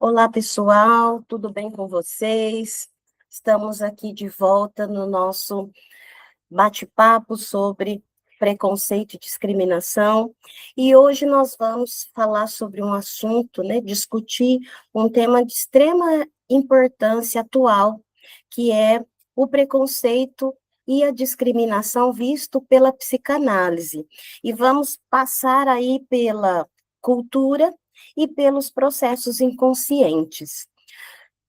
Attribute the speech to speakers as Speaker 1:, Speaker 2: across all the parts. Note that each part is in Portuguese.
Speaker 1: Olá, pessoal, tudo bem com vocês? Estamos aqui de volta no nosso bate-papo sobre preconceito e discriminação. E hoje nós vamos falar sobre um assunto, né, discutir um tema de extrema importância atual, que é o preconceito e a discriminação visto pela psicanálise. E vamos passar aí pela cultura e pelos processos inconscientes.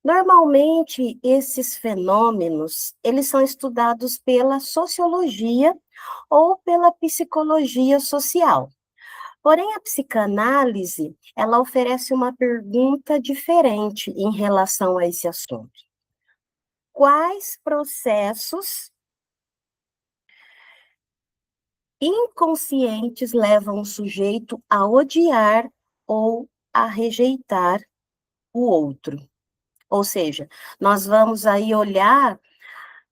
Speaker 1: Normalmente, esses fenômenos, eles são estudados pela sociologia ou pela psicologia social. Porém, a psicanálise, ela oferece uma pergunta diferente em relação a esse assunto. Quais processos inconscientes levam o sujeito a odiar ou a rejeitar o outro? Ou seja, nós vamos aí olhar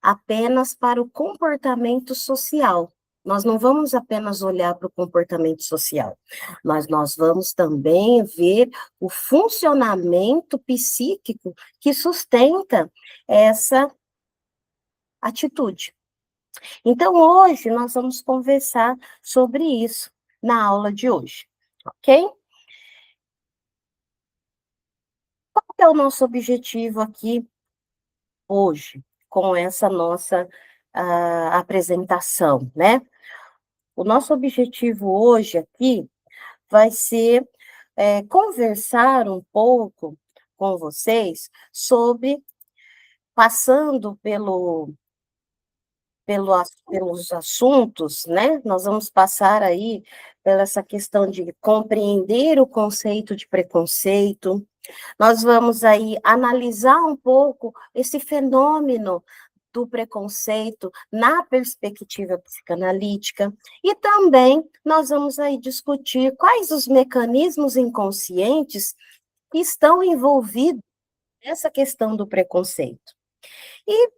Speaker 1: apenas para o comportamento social. Nós não vamos apenas olhar para o comportamento social, mas nós vamos também ver o funcionamento psíquico que sustenta essa atitude. Então, hoje, nós vamos conversar sobre isso na aula de hoje, ok? Qual é o nosso objetivo aqui hoje, com essa nossa apresentação, né? O nosso objetivo hoje aqui vai ser conversar um pouco com vocês sobre, passando pelos assuntos, né? Nós vamos passar aí pela essa questão de compreender o conceito de preconceito. Nós vamos aí analisar um pouco esse fenômeno do preconceito na perspectiva psicanalítica, e também nós vamos aí discutir quais os mecanismos inconscientes que estão envolvidos nessa questão do preconceito. E,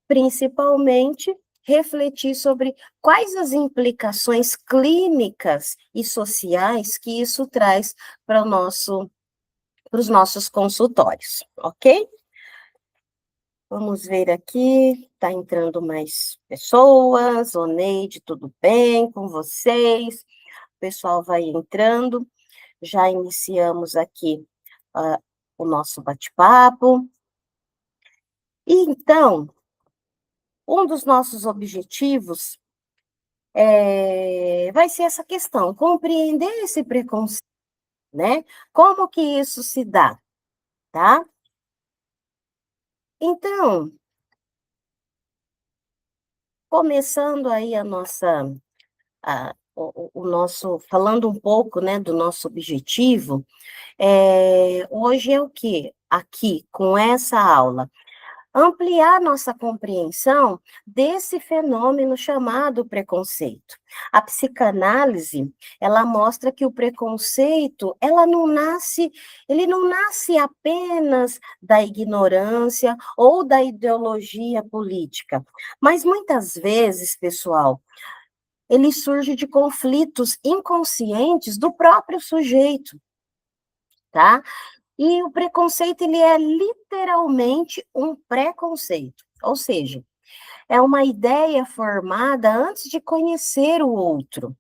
Speaker 1: principalmente, refletir sobre quais as implicações clínicas e sociais que isso traz para os nossos consultórios, ok? Vamos ver aqui, está entrando mais pessoas. Oneide, tudo bem com vocês? O pessoal vai entrando. Já iniciamos aqui o nosso bate-papo. E então, um dos nossos objetivos vai ser essa questão, compreender esse preconceito, né? Como que isso se dá, tá? Então, começando aí o nosso, falando um pouco, né, do nosso objetivo, hoje é o quê? Aqui, com essa aula, ampliar nossa compreensão desse fenômeno chamado preconceito. A psicanálise, ela mostra que o preconceito, ele não nasce apenas da ignorância ou da ideologia política, mas muitas vezes, pessoal, ele surge de conflitos inconscientes do próprio sujeito, tá? E o preconceito, ele é literalmente um preconceito, ou seja, é uma ideia formada antes de conhecer o outro,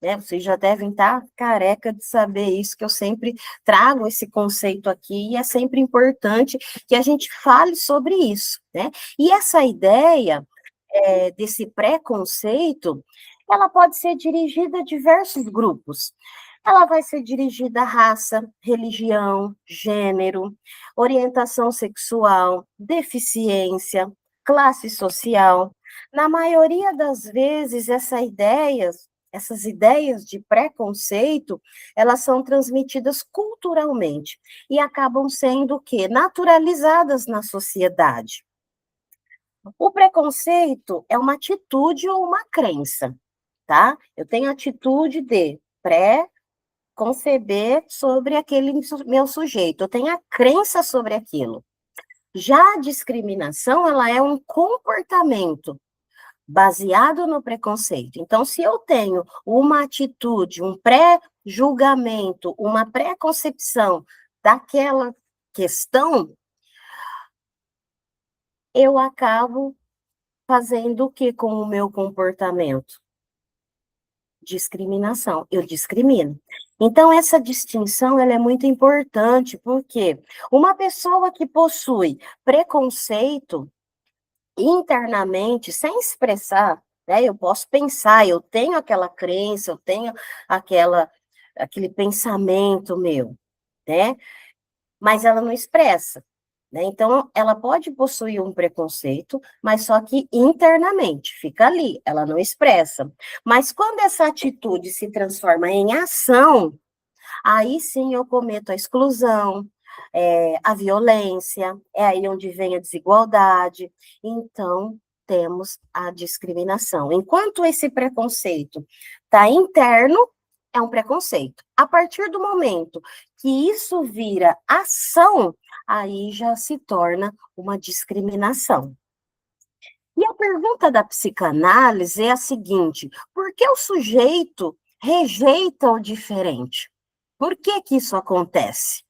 Speaker 1: né? Vocês já devem estar careca de saber isso, que eu sempre trago esse conceito aqui, e é sempre importante que a gente fale sobre isso, né? E essa ideia desse preconceito, ela pode ser dirigida a diversos grupos. Ela vai ser dirigida à raça, religião, gênero, orientação sexual, deficiência, classe social. Na maioria das vezes, essas ideias de preconceito, elas são transmitidas culturalmente e acabam sendo o quê? Naturalizadas na sociedade. O preconceito é uma atitude ou uma crença, tá? Eu tenho a atitude de pré-conceber sobre aquele meu sujeito, eu tenho a crença sobre aquilo. Já a discriminação, ela é um comportamento baseado no preconceito. Então, se eu tenho uma atitude, um pré-julgamento, uma pré-concepção daquela questão, eu acabo fazendo o que com o meu comportamento? Discriminação, eu discrimino. Então, essa distinção, ela é muito importante, porque uma pessoa que possui preconceito internamente, sem expressar, né, eu posso pensar, eu tenho aquela crença, eu tenho aquele pensamento meu, né, mas ela não expressa. Né? Então, ela pode possuir um preconceito, mas só que internamente, fica ali, ela não expressa. Mas quando essa atitude se transforma em ação, aí sim eu cometo a exclusão, a violência, é aí onde vem a desigualdade. Então, temos a discriminação. Enquanto esse preconceito está interno, é um preconceito. A partir do momento que isso vira ação, aí já se torna uma discriminação. E a pergunta da psicanálise é a seguinte: por que o sujeito rejeita o diferente? Por que que isso acontece?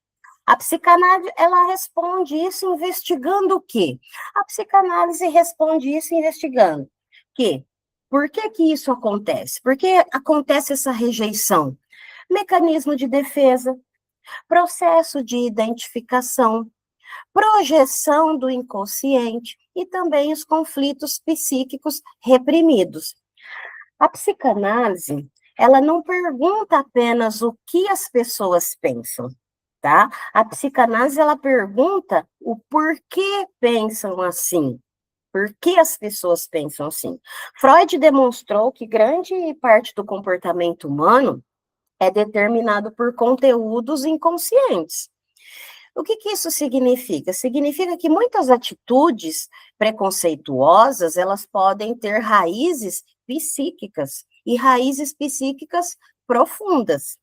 Speaker 1: A psicanálise, ela responde isso investigando o quê? A psicanálise responde isso investigando que por que que isso acontece? Por que acontece essa rejeição? Mecanismo de defesa, processo de identificação, projeção do inconsciente e também os conflitos psíquicos reprimidos. A psicanálise, ela não pergunta apenas o que as pessoas pensam, tá? A psicanálise, ela pergunta o porquê pensam assim. Por que as pessoas pensam assim? Freud demonstrou que grande parte do comportamento humano é determinado por conteúdos inconscientes. O que que isso significa? Significa que muitas atitudes preconceituosas, elas podem ter raízes psíquicas, e raízes psíquicas profundas.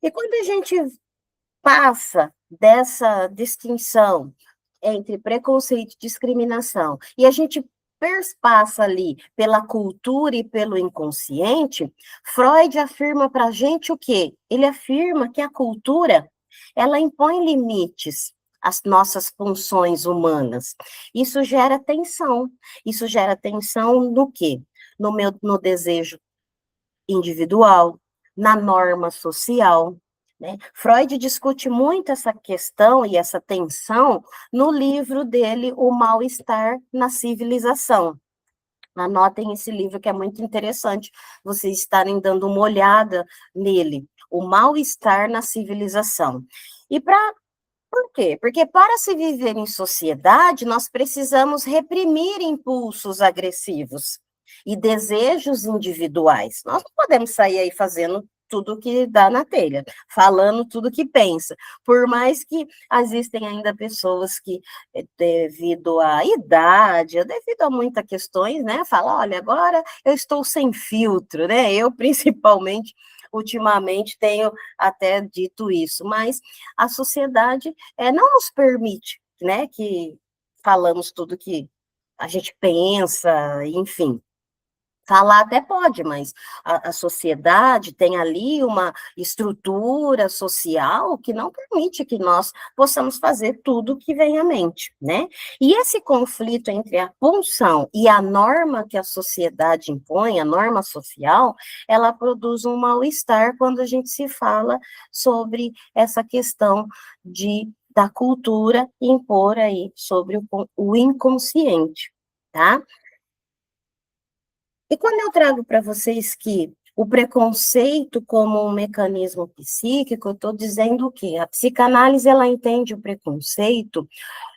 Speaker 1: E quando a gente passa dessa distinção entre preconceito e discriminação, e a gente perspassa ali pela cultura e pelo inconsciente, Freud afirma para a gente o quê? Ele afirma que a cultura, ela impõe limites às nossas funções humanas. Isso gera tensão. Isso gera tensão no quê? No desejo individual, na norma social. Né? Freud discute muito essa questão e essa tensão no livro dele, O Mal-Estar na Civilização. Anotem esse livro que é muito interessante vocês estarem dando uma olhada nele, O Mal-Estar na Civilização. E por quê? Porque para se viver em sociedade, nós precisamos reprimir impulsos agressivos e desejos individuais. Nós não podemos sair aí fazendo tudo que dá na telha, falando tudo que pensa. Por mais que existem ainda pessoas que, devido à idade, devido a muitas questões, né, falam, olha, agora eu estou sem filtro, né? Eu, principalmente, ultimamente, tenho até dito isso, mas a sociedade não nos permite, né, que falamos tudo que a gente pensa, enfim. Falar até pode, mas a sociedade tem ali uma estrutura social que não permite que nós possamos fazer tudo que vem à mente, né? E esse conflito entre a pulsão e a norma que a sociedade impõe, a norma social, ela produz um mal-estar quando a gente se fala sobre essa questão da cultura impor aí sobre o inconsciente, tá? E quando eu trago para vocês que o preconceito como um mecanismo psíquico, eu estou dizendo o quê? A psicanálise, ela entende o preconceito,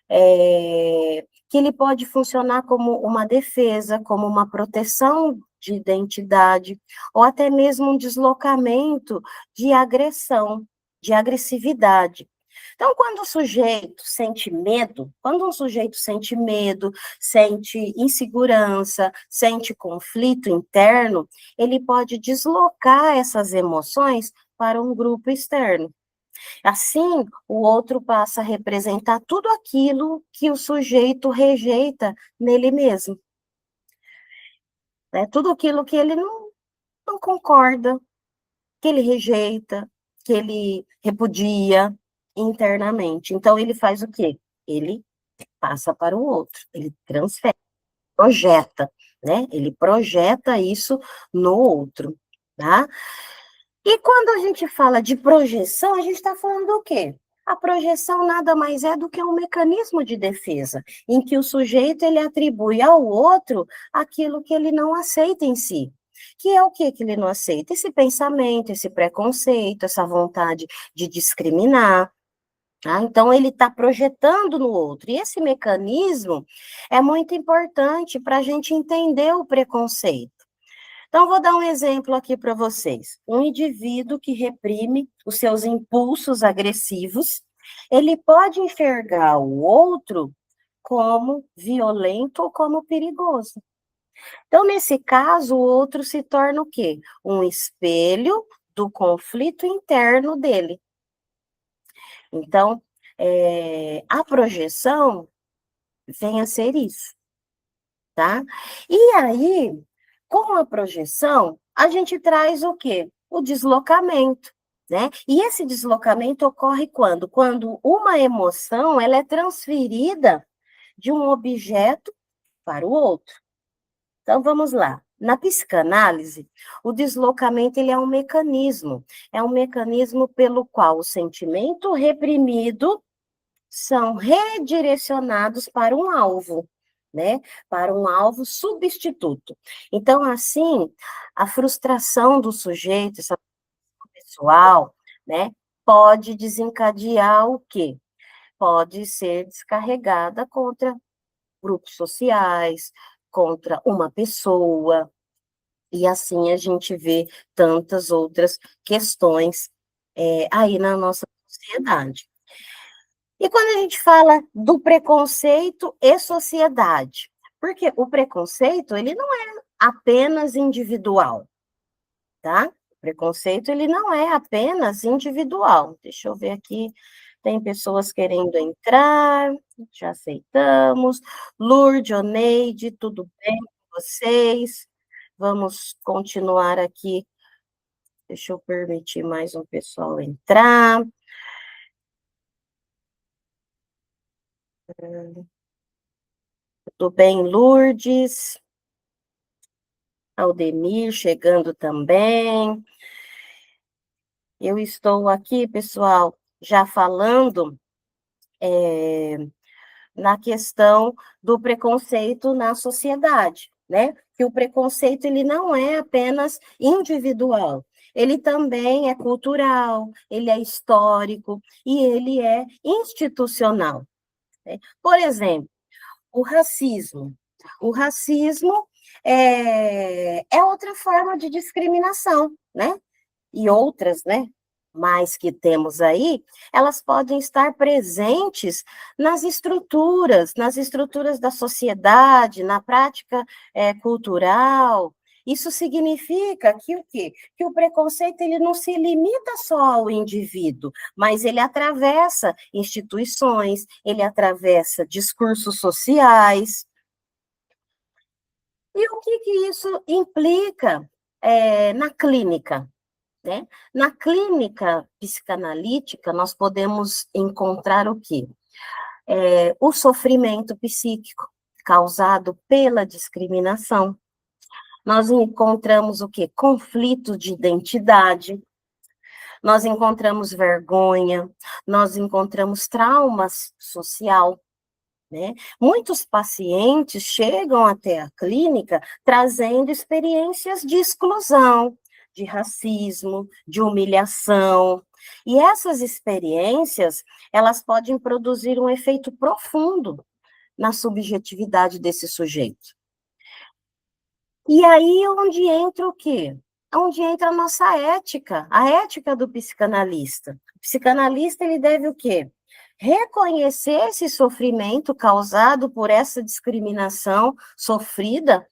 Speaker 1: que ele pode funcionar como uma defesa, como uma proteção de identidade, ou até mesmo um deslocamento de agressão, de agressividade. Então, quando o sujeito sente medo, quando um sujeito sente medo, sente insegurança, sente conflito interno, ele pode deslocar essas emoções para um grupo externo. Assim, o outro passa a representar tudo aquilo que o sujeito rejeita nele mesmo. Né? Tudo aquilo que ele não concorda, que ele rejeita, que ele repudia. internamente. Então, ele faz o quê? Ele passa para o outro, ele transfere, projeta, né? Ele projeta isso no outro, tá? E quando a gente fala de projeção, a gente está falando do quê? A projeção nada mais é do que um mecanismo de defesa, em que o sujeito ele atribui ao outro aquilo que ele não aceita em si. Que é o que ele não aceita? Esse pensamento, esse preconceito, essa vontade de discriminar. Tá? Então, ele está projetando no outro. E esse mecanismo é muito importante para a gente entender o preconceito. Então, vou dar um exemplo aqui para vocês. Um indivíduo que reprime os seus impulsos agressivos, ele pode enxergar o outro como violento ou como perigoso. Então, nesse caso, o outro se torna o quê? Um espelho do conflito interno dele. Então, a projeção vem a ser isso, tá? E aí, com a projeção, a gente traz o quê? O deslocamento, né? E esse deslocamento ocorre quando? Quando uma emoção, ela é transferida de um objeto para o outro. Então, vamos lá. Na psicanálise, o deslocamento ele é um mecanismo pelo qual o sentimento reprimido são redirecionados para um alvo, né? Para um alvo substituto. Então, assim, a frustração do sujeito, essa pessoal, né, pode desencadear o quê? Pode ser descarregada contra grupos sociais, contra uma pessoa, e assim a gente vê tantas outras questões aí na nossa sociedade. E quando a gente fala do preconceito e sociedade, porque o preconceito, ele não é apenas individual, tá? O preconceito, ele não é apenas individual. Deixa eu ver aqui, tem pessoas querendo entrar, já aceitamos. Lourdes, Oneide, tudo bem com vocês? Vamos continuar aqui. Deixa eu permitir mais um pessoal entrar. Tudo bem, Lourdes? Aldemir chegando também. Eu estou aqui, pessoal, já falando na questão do preconceito na sociedade, né? Que o preconceito ele não é apenas individual, ele também é cultural, ele é histórico e ele é institucional, né? Por exemplo, o racismo. O racismo é outra forma de discriminação, né? E outras, né? Mais que temos aí, elas podem estar presentes nas estruturas da sociedade, na prática cultural. Isso significa que o quê? Que o preconceito ele não se limita só ao indivíduo, mas ele atravessa instituições, ele atravessa discursos sociais. E o que isso implica na clínica? Né? Na clínica psicanalítica, nós podemos encontrar o quê? O sofrimento psíquico causado pela discriminação. Nós encontramos o quê? Conflito de identidade, nós encontramos vergonha, nós encontramos traumas social, né? Muitos pacientes chegam até a clínica trazendo experiências de exclusão, de racismo, de humilhação. E essas experiências, elas podem produzir um efeito profundo na subjetividade desse sujeito. E aí onde entra o quê? Onde entra a nossa ética, a ética do psicanalista. O psicanalista, ele deve o quê? Reconhecer esse sofrimento causado por essa discriminação sofrida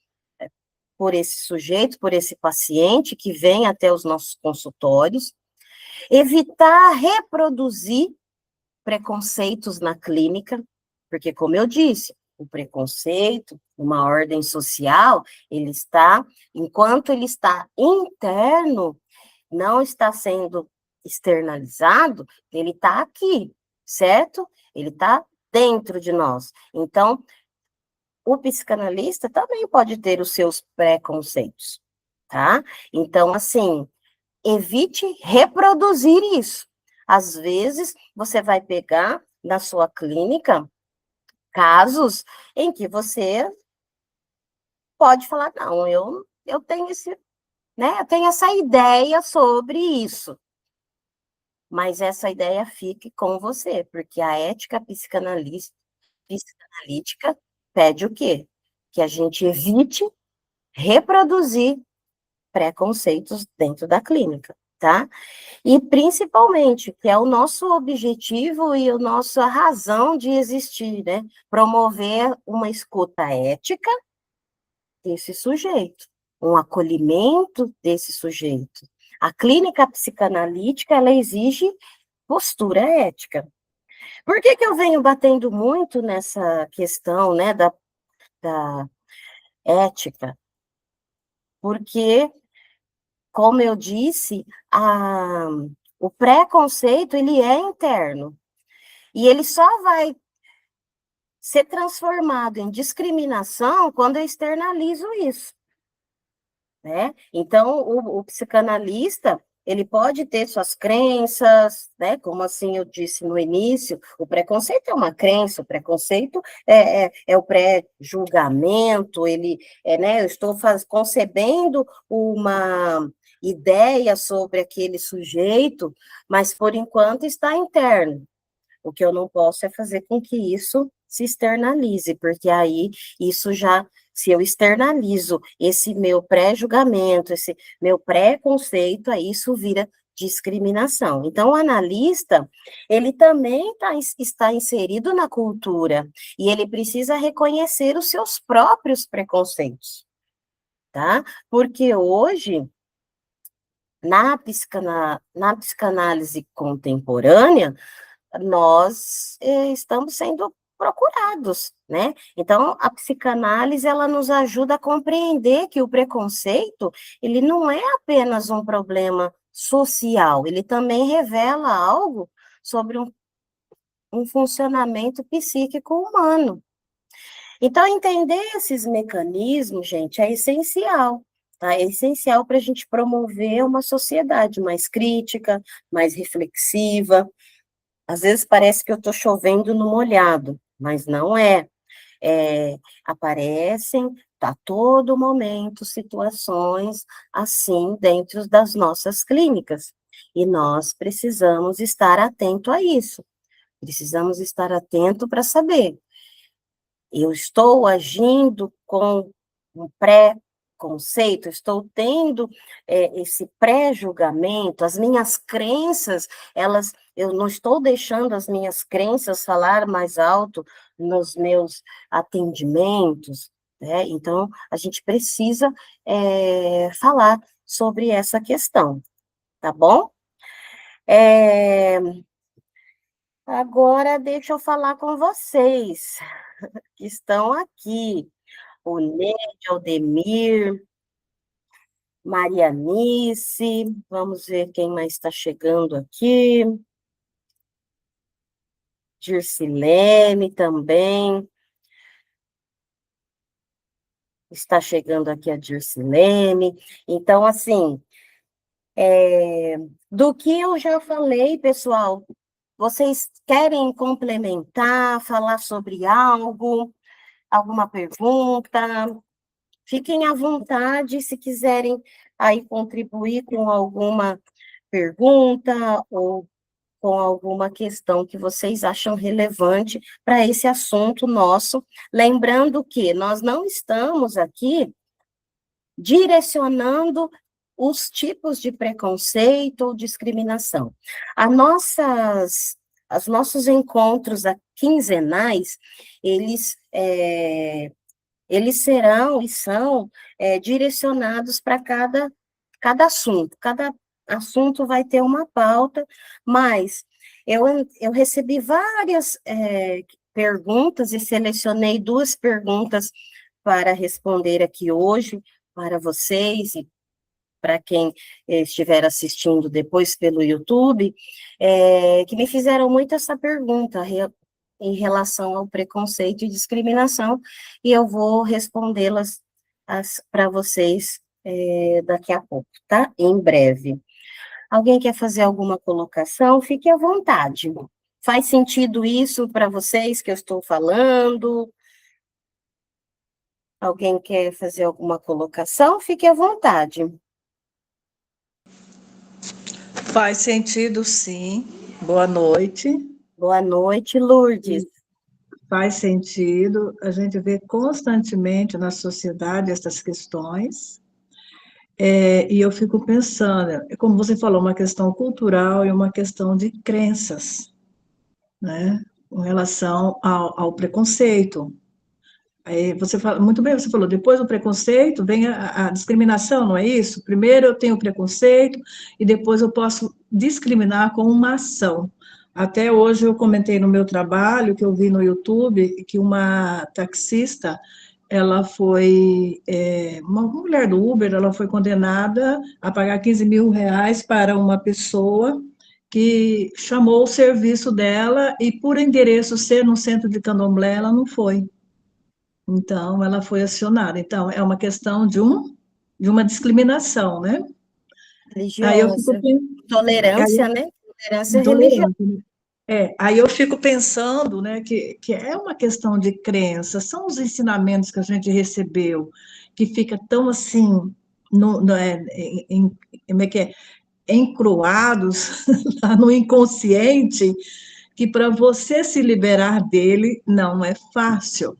Speaker 1: por esse sujeito, por esse paciente que vem até os nossos consultórios, evitar reproduzir preconceitos na clínica, porque, como eu disse, o preconceito, uma ordem social, ele está, enquanto ele está interno, não está sendo externalizado, ele está aqui, certo? Ele está dentro de nós. Então, o psicanalista também pode ter os seus preconceitos, tá? Então, assim, evite reproduzir isso. Às vezes, você vai pegar na sua clínica casos em que você pode falar, não, eu tenho esse, né, eu tenho essa ideia sobre isso. Mas essa ideia fique com você, porque a ética psicanalítica pede o quê? Que a gente evite reproduzir preconceitos dentro da clínica, tá? E principalmente, que é o nosso objetivo e a nossa razão de existir, né? Promover uma escuta ética desse sujeito, um acolhimento desse sujeito. A clínica psicanalítica, ela exige postura ética. Por que que eu venho batendo muito nessa questão, né, da ética? Porque, como eu disse, o preconceito, ele é interno. E ele só vai ser transformado em discriminação quando eu externalizo isso, né? Então, o psicanalista, ele pode ter suas crenças, né? Como assim eu disse no início, o preconceito é uma crença, o preconceito é o pré-julgamento, ele né? Eu estou concebendo uma ideia sobre aquele sujeito, mas por enquanto está interno. O que eu não posso é fazer com que isso se externalize, porque aí isso já, se eu externalizo esse meu pré-julgamento, esse meu pré-conceito, aí isso vira discriminação. Então, o analista, ele também está inserido na cultura, e ele precisa reconhecer os seus próprios preconceitos, tá? Porque hoje, na psicanálise contemporânea, nós estamos sendo procurados, né? Então, a psicanálise, ela nos ajuda a compreender que o preconceito, ele não é apenas um problema social, ele também revela algo sobre um funcionamento psíquico humano. Então, entender esses mecanismos, gente, é essencial. Tá? É essencial para a gente promover uma sociedade mais crítica, mais reflexiva. Às vezes parece que eu estou chovendo no molhado, mas não é. Aparecem a todo momento situações assim dentro das nossas clínicas. E nós precisamos estar atento a isso. Precisamos estar atento para saber. Eu estou agindo com um pré-conceito, estou tendo esse pré-julgamento, as minhas crenças, eu não estou deixando as minhas crenças falar mais alto nos meus atendimentos, né? Então, a gente precisa falar sobre essa questão, tá bom? Agora, deixa eu falar com vocês que estão aqui. O Neide, Aldemir, Marianice, vamos ver quem mais está chegando aqui. Dircilene também. Está chegando aqui a Dircilene. Então, assim, do que eu já falei, pessoal, vocês querem complementar, falar sobre algo, alguma pergunta? Fiquem à vontade, se quiserem aí contribuir com alguma pergunta ou com alguma questão que vocês acham relevante para esse assunto nosso. Lembrando que nós não estamos aqui direcionando os tipos de preconceito ou discriminação. Os nossos encontros quinzenais, eles serão e são direcionados para cada assunto. Cada assunto vai ter uma pauta, mas eu recebi várias perguntas e selecionei 2 perguntas para responder aqui hoje para vocês para quem estiver assistindo depois pelo YouTube, que me fizeram muito essa pergunta em relação ao preconceito e discriminação, e eu vou respondê-las para vocês daqui a pouco, tá? Em breve. Alguém quer fazer alguma colocação? Fique à vontade. Faz sentido isso para vocês que eu estou falando? Alguém quer fazer alguma colocação? Fique à vontade.
Speaker 2: Faz sentido, sim. Boa noite.
Speaker 1: Boa noite, Lourdes.
Speaker 2: Faz sentido. A gente vê constantemente na sociedade essas questões. E eu fico pensando, como você falou, uma questão cultural e uma questão de crenças, né? Com relação ao preconceito. Aí você fala, muito bem, você falou, depois do preconceito vem a discriminação, não é isso? Primeiro eu tenho o preconceito e depois eu posso discriminar com uma ação. Até hoje eu comentei no meu trabalho, que eu vi no YouTube, que uma taxista, ela foi, uma mulher do Uber, ela foi condenada a pagar 15 mil reais para uma pessoa que chamou o serviço dela e por endereço ser no centro de Candomblé, ela não foi. Então, ela foi acionada. Então, é uma questão de uma discriminação, né? Aí eu fico
Speaker 1: Religiosa. Tolerância, né? Tolerância religiosa.
Speaker 2: intolerante. Aí eu fico pensando, né, que é uma questão de crença, são os ensinamentos que a gente recebeu, que fica tão assim, como é que é? Encruados lá no inconsciente, que para você se liberar dele não é fácil.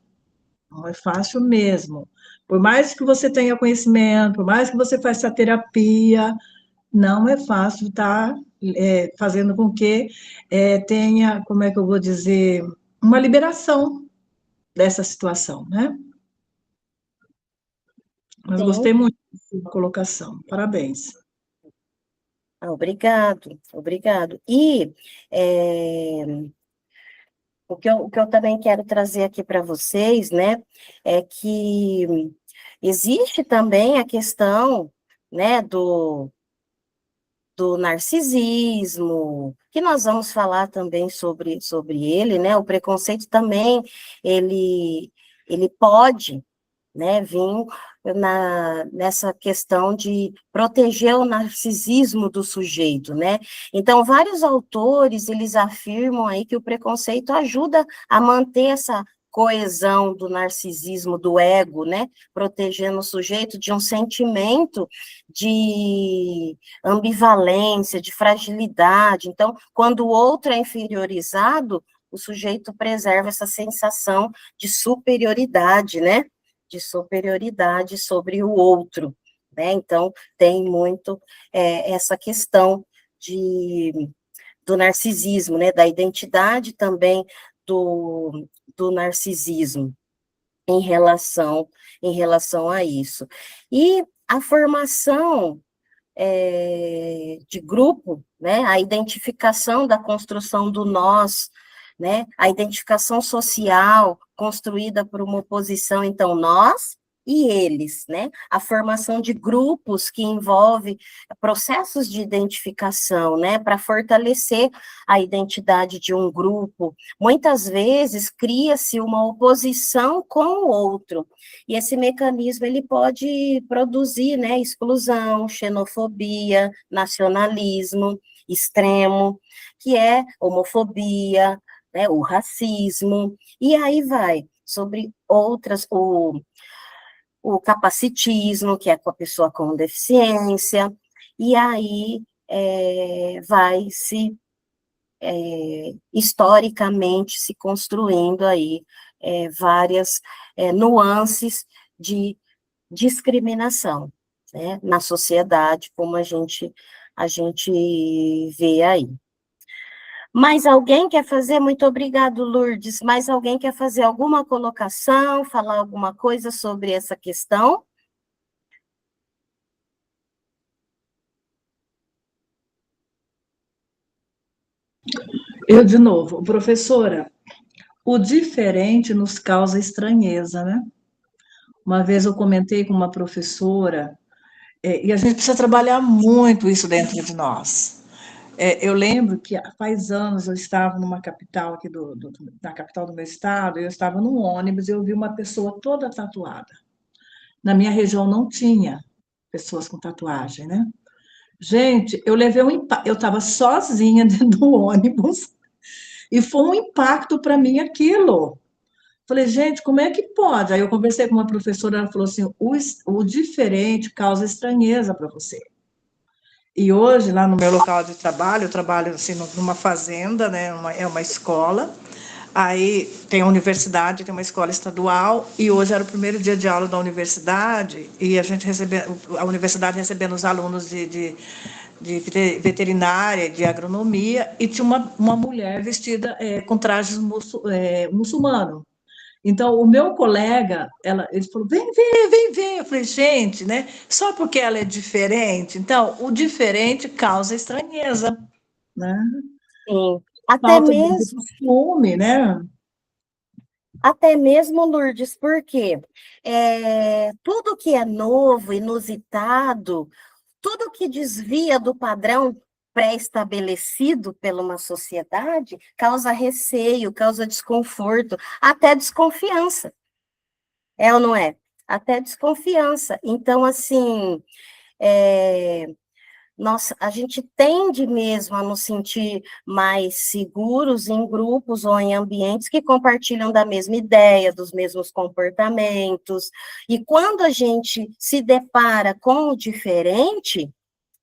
Speaker 2: Não é fácil mesmo. Por mais que você tenha conhecimento, por mais que você faça terapia, não é fácil estar fazendo com que tenha, como é que eu vou dizer, uma liberação dessa situação, né? Mas
Speaker 1: Sim.
Speaker 2: gostei muito da sua colocação. Parabéns.
Speaker 1: Obrigado, obrigado. E o que eu também quero trazer aqui para vocês, né, é que existe também a questão, né, do narcisismo, que nós vamos falar também sobre ele, né, o preconceito também, ele pode, né, vir nessa questão de proteger o narcisismo do sujeito, né? Então, vários autores, eles afirmam aí que o preconceito ajuda a manter essa coesão do narcisismo, do ego, né? Protegendo o sujeito de um sentimento de ambivalência, de fragilidade. Então, quando o outro é inferiorizado, o sujeito preserva essa sensação de superioridade, né? De superioridade sobre o outro, né? Então, tem muito essa questão do narcisismo, né? Da identidade também do narcisismo em relação a isso. E a formação de grupo, né? A identificação da construção do nós, né? A identificação social construída por uma oposição, então, nós e eles, né? A formação de grupos que envolve processos de identificação, né? Para fortalecer a identidade de um grupo. Muitas vezes cria-se uma oposição com o outro, e esse mecanismo ele pode produzir, né, exclusão, xenofobia, nacionalismo extremo, que é homofobia, né, o racismo, e aí vai sobre outras, o capacitismo, que é com a pessoa com deficiência, e aí vai se historicamente se construindo aí várias nuances de discriminação, né, na sociedade, como a gente vê aí. Mais alguém quer fazer? Muito obrigado, Lourdes. Mais alguém quer fazer alguma colocação, falar alguma coisa sobre essa questão?
Speaker 2: Eu, de novo, professora, o diferente nos causa estranheza, né? Uma vez eu comentei com uma professora E a gente precisa trabalhar muito isso dentro de nós. Eu lembro que faz anos eu estava numa capital aqui na capital do meu estado, eu estava num ônibus e eu vi uma pessoa toda tatuada. Na minha região não tinha pessoas com tatuagem, né? Gente, eu levei um impacto. Eu estava sozinha dentro do ônibus e foi um impacto para mim aquilo. Falei, gente, como é que pode? Aí eu conversei com uma professora, ela falou assim: o diferente causa estranheza para você. E hoje, lá no meu local de trabalho, eu trabalho assim numa fazenda, né? É uma escola. Aí tem a universidade, tem uma escola estadual, e hoje era o primeiro dia de aula da universidade, e a universidade recebendo os alunos de veterinária, de agronomia, e tinha uma mulher vestida com trajes muçulmano. Então, o meu colega, ele falou, vem ver, vem ver. Eu falei, gente, né? Só porque ela é diferente. Então, o diferente causa estranheza, né?
Speaker 1: Sim. Até
Speaker 2: Falta de
Speaker 1: mesmo,
Speaker 2: costume, né?
Speaker 1: até mesmo, Lourdes, porque tudo que é novo, inusitado, tudo que desvia do padrão pré-estabelecido pela uma sociedade causa receio, causa desconforto, até desconfiança. É ou não é? Até desconfiança. Então, assim, é, nossa, a gente tende mesmo a nos sentir mais seguros em grupos ou em ambientes que compartilham da mesma ideia, dos mesmos comportamentos. E quando a gente se depara com o diferente,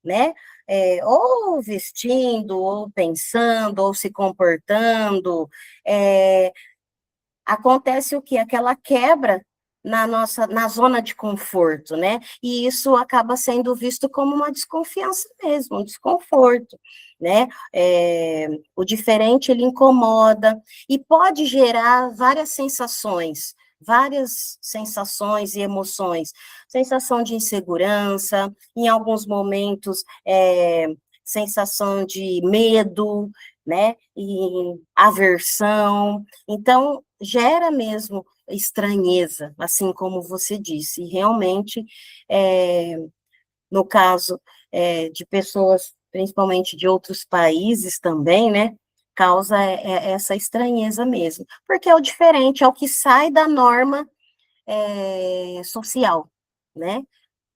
Speaker 1: né? Ou vestindo, ou pensando, ou se comportando, é, acontece o que? Aquela quebra na zona de conforto, né? E isso acaba sendo visto como uma desconfiança mesmo, um desconforto, né? O diferente ele incomoda e pode gerar várias sensações e emoções, sensação de insegurança, em alguns momentos, sensação de medo, né? E aversão. Então, gera mesmo estranheza, assim como você disse. E realmente, é, no caso de pessoas, principalmente de outros países também, né? Causa essa estranheza mesmo, porque é o diferente, é o que sai da norma social, né?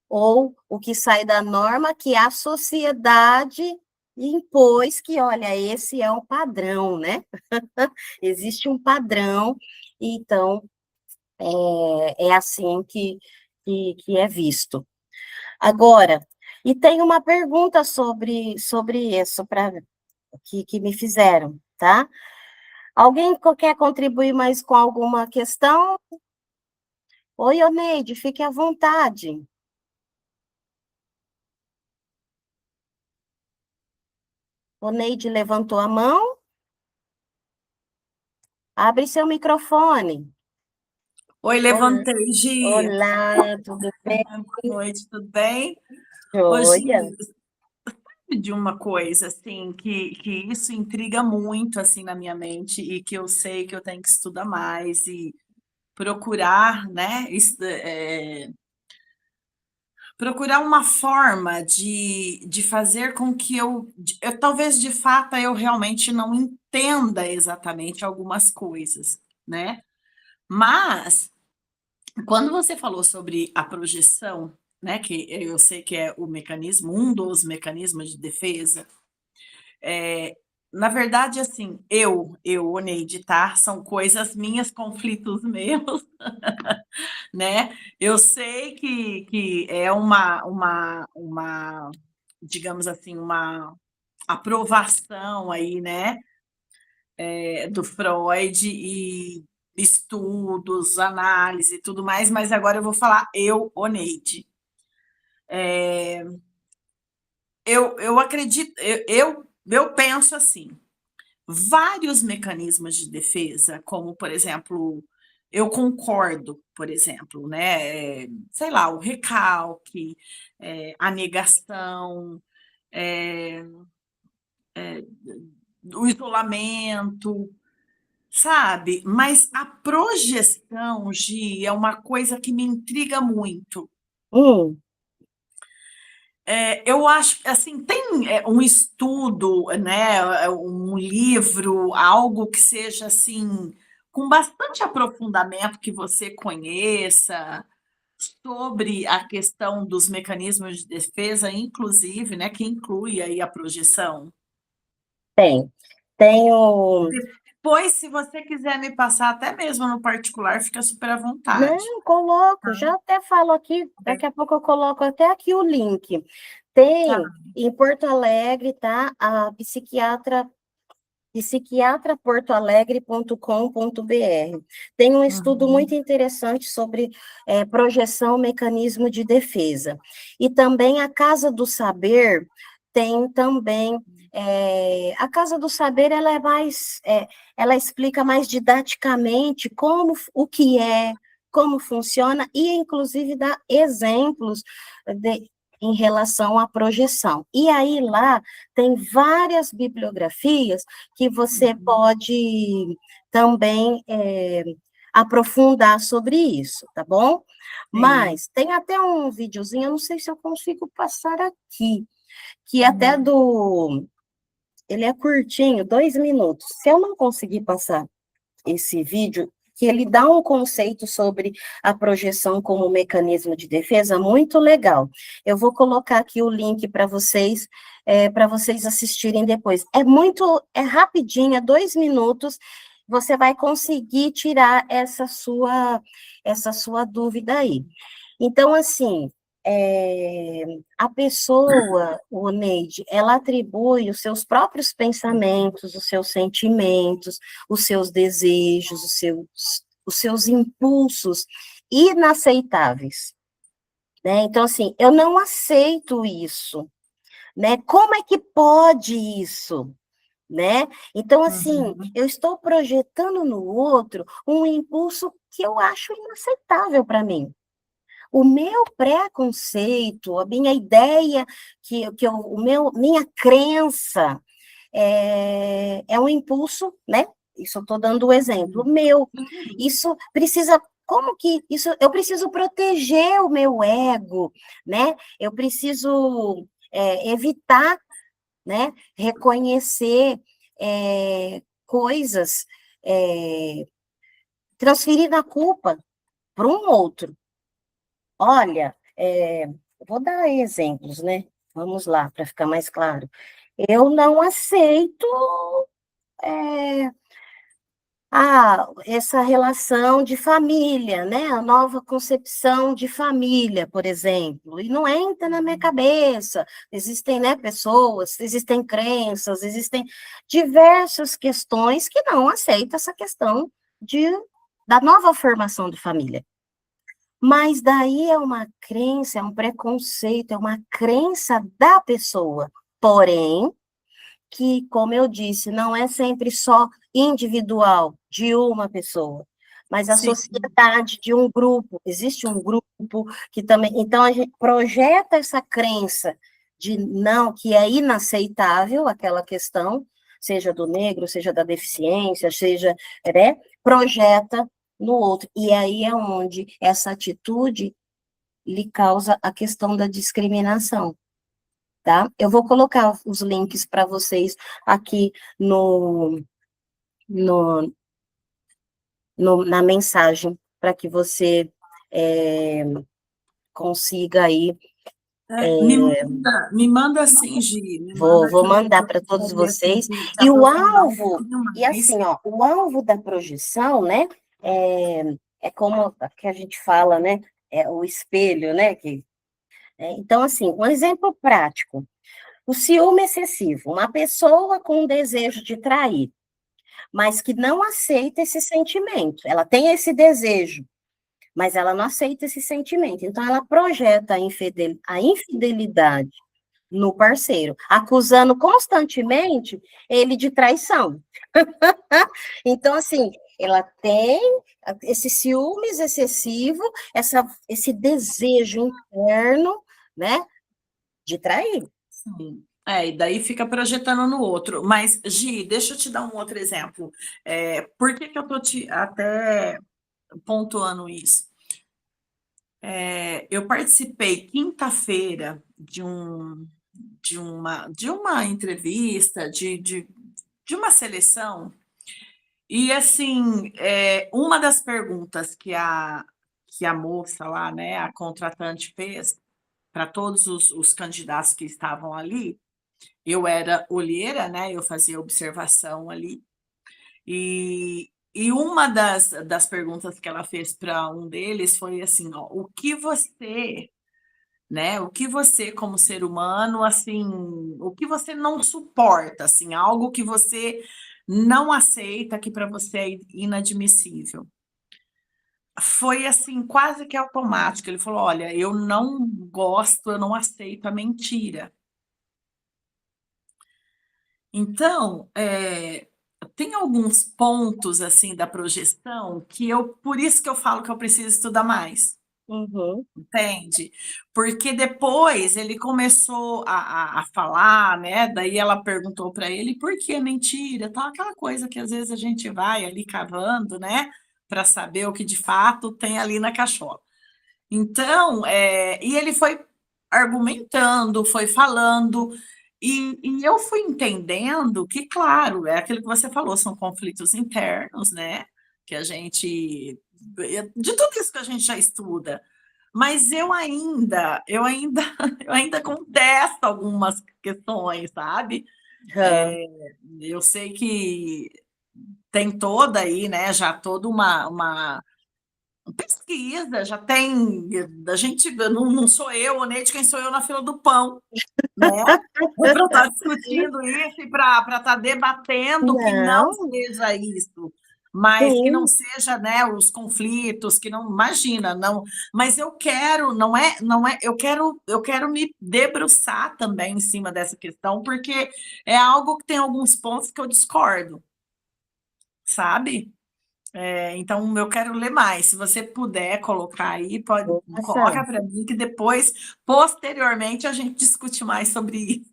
Speaker 1: Ou o que sai da norma que a sociedade impôs que, olha, esse é o padrão, né? Existe um padrão, então é assim que é visto. Agora, e tem uma pergunta sobre isso que me fizeram, tá? Alguém quer contribuir mais com alguma questão? Oi, Oneide, fique à vontade. Oneide levantou a mão. Abre seu microfone.
Speaker 3: Oi,
Speaker 1: Olá,
Speaker 3: levantei, Gi.
Speaker 1: olá, tudo bem?
Speaker 3: Boa noite, tudo bem? Hoje,
Speaker 1: Joia.
Speaker 3: de uma coisa, assim, que isso intriga muito, assim, na minha mente e que eu sei que eu tenho que estudar mais e procurar, né, procurar uma forma de fazer com que talvez, de fato, eu realmente não entenda exatamente algumas coisas, né? Mas quando você falou sobre a projeção, né, que eu sei que é o mecanismo, um dos mecanismos de defesa, na verdade, assim, Oneide, tá? São coisas minhas, conflitos meus, né? Eu sei que é digamos assim, uma aprovação aí, né, do Freud e estudos, análise e tudo mais, mas agora eu vou falar Oneide. Eu acredito, eu penso assim, vários mecanismos de defesa, como, por exemplo, eu concordo, por exemplo, né, sei lá, o recalque, a negação, eh, o isolamento, sabe? Mas a projeção, Gi, é uma coisa que me intriga muito.
Speaker 1: Hum,
Speaker 3: Eu acho, assim, tem um estudo, né, um livro, algo que seja, assim, com bastante aprofundamento que você conheça sobre a questão dos mecanismos de defesa, inclusive, né, que inclui aí a projeção?
Speaker 1: Tem. Tenho.
Speaker 3: Depois, se você quiser me passar até mesmo no particular, fica super à vontade.
Speaker 1: Não, coloco,
Speaker 3: Tá,
Speaker 1: já até falo aqui,
Speaker 3: é,
Speaker 1: daqui a pouco eu coloco até aqui o link.
Speaker 3: tá.
Speaker 1: Tem em Porto Alegre, tá? A psiquiatraportoalegre.com.br. Tem um estudo muito
Speaker 3: Uhum.
Speaker 1: interessante sobre projeção, mecanismo de defesa. E também a Casa do Saber tem também. A Casa do Saber ela é mais, ela explica mais didaticamente como o que é, como funciona e inclusive dá exemplos em relação à projeção. E aí lá tem várias bibliografias que você pode também aprofundar sobre isso, tá bom?
Speaker 3: Sim.
Speaker 1: Mas tem até um videozinho, eu não sei se eu consigo passar aqui, que até
Speaker 3: Uhum.
Speaker 1: do. Ele é curtinho, 2 minutos. Se eu não conseguir passar esse vídeo, que ele dá um conceito sobre a projeção como mecanismo de defesa muito legal. Eu vou colocar aqui o link para vocês assistirem depois. É rapidinho, é 2 minutos, você vai conseguir tirar essa sua dúvida aí. Então, assim, a pessoa, o Neide, ela atribui os seus próprios pensamentos, os seus sentimentos, os seus desejos, os seus impulsos inaceitáveis, né? Então, assim, eu não aceito isso, né? Como é que pode isso? Né? Então, assim,
Speaker 3: Uhum.
Speaker 1: eu estou projetando no outro um impulso que eu acho inaceitável para mim. O meu preconceito, a minha ideia, minha crença é um impulso, né? Isso eu estou dando o exemplo meu.
Speaker 3: Uhum.
Speaker 1: Isso precisa, como que isso? Eu preciso proteger o meu ego, né? Eu preciso evitar, né? Reconhecer coisas, transferir a culpa para um outro. Olha, vou dar exemplos, né? Vamos lá, para ficar mais claro. Eu não aceito é, essa relação de família, né? A nova concepção de família, por exemplo, e não entra na minha cabeça. Existem, né, pessoas, existem crenças, existem diversas questões que não aceitam essa questão da nova formação de família. Mas daí é uma crença, é um preconceito, é uma crença da pessoa. Porém, que, como eu disse, não é sempre só individual de uma pessoa, mas a
Speaker 3: Sim.
Speaker 1: sociedade de um grupo. Existe um grupo que também. Então, a gente projeta essa crença de não, que é inaceitável aquela questão, seja do negro, seja da deficiência, seja, né? Projeta no outro. E aí é onde essa atitude lhe causa a questão da discriminação, tá? Eu vou colocar os links para vocês aqui no, na mensagem, para que você consiga aí.
Speaker 3: Me manda assim, Gi, me
Speaker 1: Vou,
Speaker 3: manda
Speaker 1: vou
Speaker 3: que eu
Speaker 1: mandar
Speaker 3: vou
Speaker 1: para todos
Speaker 3: poder assim,
Speaker 1: vocês.
Speaker 3: se
Speaker 1: E o
Speaker 3: aprofundar um
Speaker 1: alvo,
Speaker 3: pouquinho
Speaker 1: e
Speaker 3: mais.
Speaker 1: assim, ó, o alvo da projeção, né, é como que a gente fala, né, é o espelho, né, então, assim, um exemplo prático. O ciúme excessivo, uma pessoa com desejo de trair, mas que não aceita esse sentimento. Ela tem esse desejo, mas ela não aceita esse sentimento. Então, ela projeta a infidelidade no parceiro, acusando constantemente ele de traição. Então, assim, ela tem esse ciúmes excessivo, esse desejo interno, né, de trair.
Speaker 3: Sim. E daí fica projetando no outro. Mas, Gi, deixa eu te dar um outro exemplo. Por que que eu estou te até pontuando isso? Eu participei quinta-feira de uma entrevista, de uma seleção, e assim, uma das perguntas que a moça lá, né, a contratante fez para todos os candidatos que estavam ali, eu era olheira, né, eu fazia observação ali, e uma das perguntas que ela fez para um deles foi assim, ó, o que você como ser humano, assim, o que você não suporta, assim, algo que você não aceita, que para você é inadmissível. Foi assim, quase que automático. Ele falou: olha, eu não gosto, eu não aceito a mentira. Então, tem alguns pontos assim da projeção que por isso que eu falo que eu preciso estudar mais.
Speaker 1: Uhum.
Speaker 3: Entende? Porque depois ele começou a falar, né? Daí ela perguntou para ele por que mentira, tal, aquela coisa que às vezes a gente vai ali cavando, né? Para saber o que de fato tem ali na cachola. Então, e ele foi argumentando, foi falando, e eu fui entendendo que, claro, é aquilo que você falou, são conflitos internos, né? Que a gente. De tudo isso que a gente já estuda. Mas eu ainda contesto algumas questões, sabe?
Speaker 1: Aham.
Speaker 3: Eu sei que tem toda aí, né? Já toda uma pesquisa, já tem. A gente não sou eu, o Neide, quem sou eu na fila do pão, né? Para estar discutindo isso e para estar debatendo que não
Speaker 1: Não,
Speaker 3: seja isso, mas que não
Speaker 1: sim.
Speaker 3: seja, né, os conflitos, que não, imagina, não, mas eu quero, não é, eu quero me debruçar também em cima dessa questão, porque é algo que tem alguns pontos que eu discordo, sabe? Então eu quero ler mais. Se você puder colocar aí, coloca
Speaker 1: Nossa.
Speaker 3: para mim que depois, posteriormente, a gente discute mais sobre isso.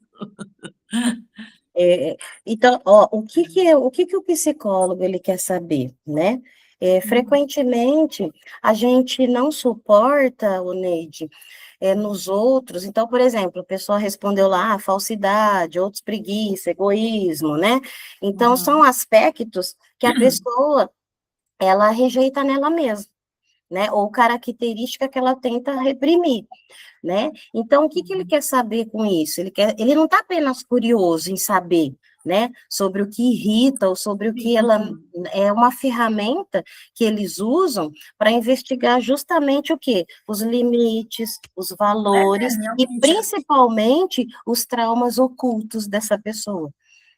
Speaker 1: É, então, ó, o que que o psicólogo ele quer saber, né? Frequentemente, a gente não suporta, o Neide, nos outros. Então, por exemplo, a pessoa respondeu lá falsidade, outros preguiça, egoísmo, né? Então, são
Speaker 3: Uhum.
Speaker 1: aspectos que a pessoa, ela rejeita nela mesma, né? Ou característica que ela tenta reprimir, né? Então, o que que ele quer saber com isso? Ele não está apenas curioso em saber, né, sobre o que irrita ou sobre o que ela
Speaker 3: Sim.
Speaker 1: é uma ferramenta que eles usam para investigar justamente o quê? Os limites, os valores e
Speaker 3: Realmente.
Speaker 1: principalmente os traumas ocultos dessa pessoa,